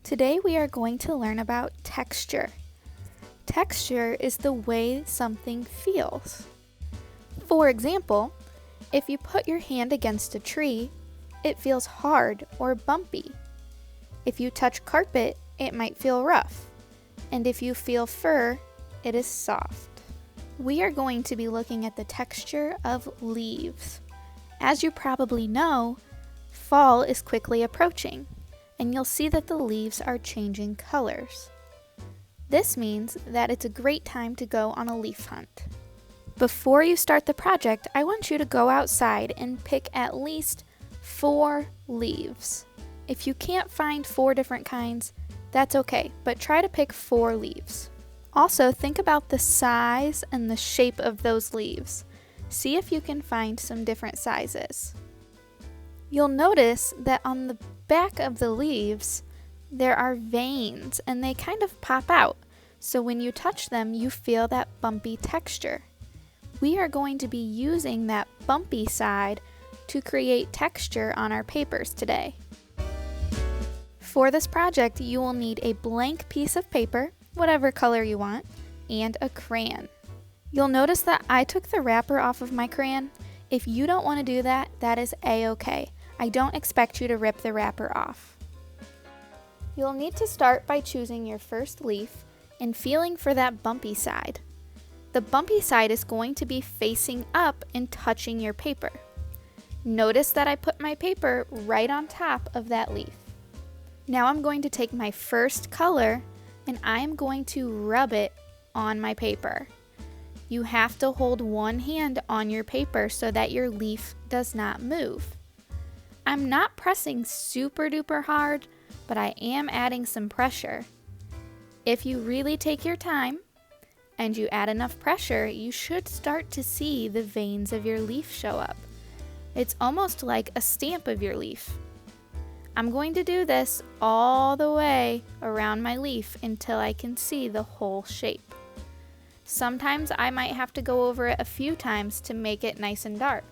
Today we are going to learn about texture. Texture is the way something feels. For example, if you put your hand against a tree, it feels hard or bumpy. If you touch carpet, it might feel rough. And if you feel fur, it is soft. We are going to be looking at the texture of leaves. As you probably know, fall is quickly approaching, and you'll see that the leaves are changing colors. This means that it's a great time to go on a leaf hunt. Before you start the project, I want you to go outside and pick at least 4 leaves. If you can't find 4 different kinds, that's okay, but try to pick 4 leaves. Also, think about the size and the shape of those leaves. See if you can find some different sizes. You'll notice that on the back of the leaves, there are veins and they kind of pop out. So when you touch them, you feel that bumpy texture. We are going to be using that bumpy side to create texture on our papers today. For this project, you will need a blank piece of paper, whatever color you want, and a crayon. You'll notice that I took the wrapper off of my crayon. If you don't want to do that, that is a-okay. I don't expect you to rip the wrapper off. You'll need to start by choosing your first leaf and feeling for that bumpy side. The bumpy side is going to be facing up and touching your paper. Notice that I put my paper right on top of that leaf. Now I'm going to take my first color and I am going to rub it on my paper. You have to hold one hand on your paper so that your leaf does not move. I'm not pressing super duper hard, but I am adding some pressure. If you really take your time and you add enough pressure, you should start to see the veins of your leaf show up. It's almost like a stamp of your leaf. I'm going to do this all the way around my leaf until I can see the whole shape. Sometimes I might have to go over it a few times to make it nice and dark.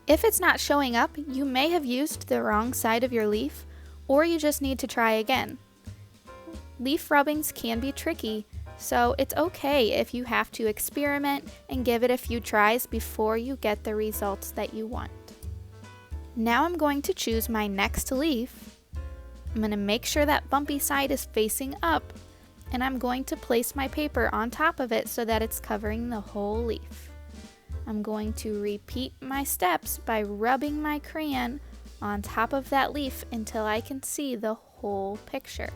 If it's not showing up, you may have used the wrong side of your leaf, or you just need to try again. Leaf rubbings can be tricky, so it's okay if you have to experiment and give it a few tries before you get the results that you want. Now I'm going to choose my next leaf. I'm going to make sure that bumpy side is facing up, and I'm going to place my paper on top of it so that it's covering the whole leaf. I'm going to repeat my steps by rubbing my crayon on top of that leaf until I can see the whole picture.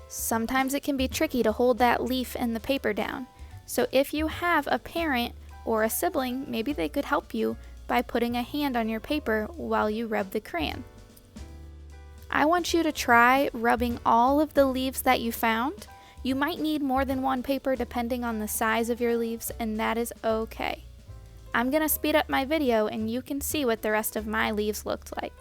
Sometimes it can be tricky to hold that leaf and the paper down, so if you have a parent or a sibling, maybe they could help you by putting a hand on your paper while you rub the crayon. I want you to try rubbing all of the leaves that you found. You might need more than one paper depending on the size of your leaves, and that is okay. I'm going to speed up my video and you can see what the rest of my leaves looked like.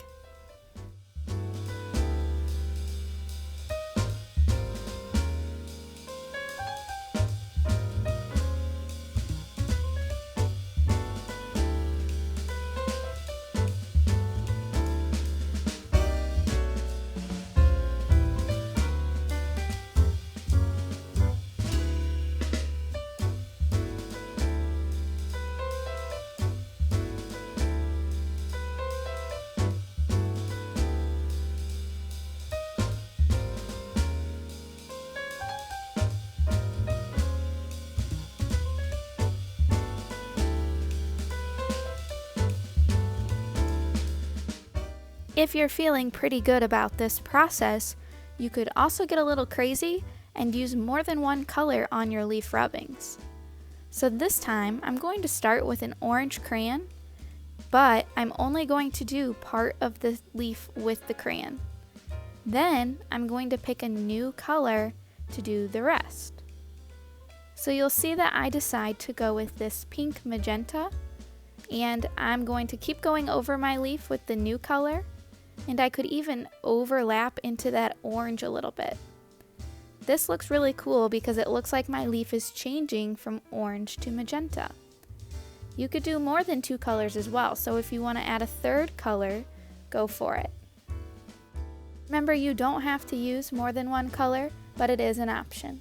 If you're feeling pretty good about this process, you could also get a little crazy and use more than one color on your leaf rubbings. So this time, I'm going to start with an orange crayon, but I'm only going to do part of the leaf with the crayon. Then, I'm going to pick a new color to do the rest. So you'll see that I decide to go with this pink magenta, and I'm going to keep going over my leaf with the new color, and I could even overlap into that orange a little bit. This looks really cool because it looks like my leaf is changing from orange to magenta. You could do more than 2 colors as well, so if you want to add a third color, go for it. Remember, you don't have to use more than one color, but it is an option.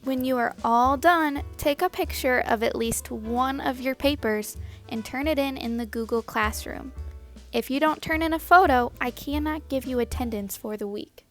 When you are all done, take a picture of at least one of your papers and turn it in the Google Classroom. If you don't turn in a photo, I cannot give you attendance for the week.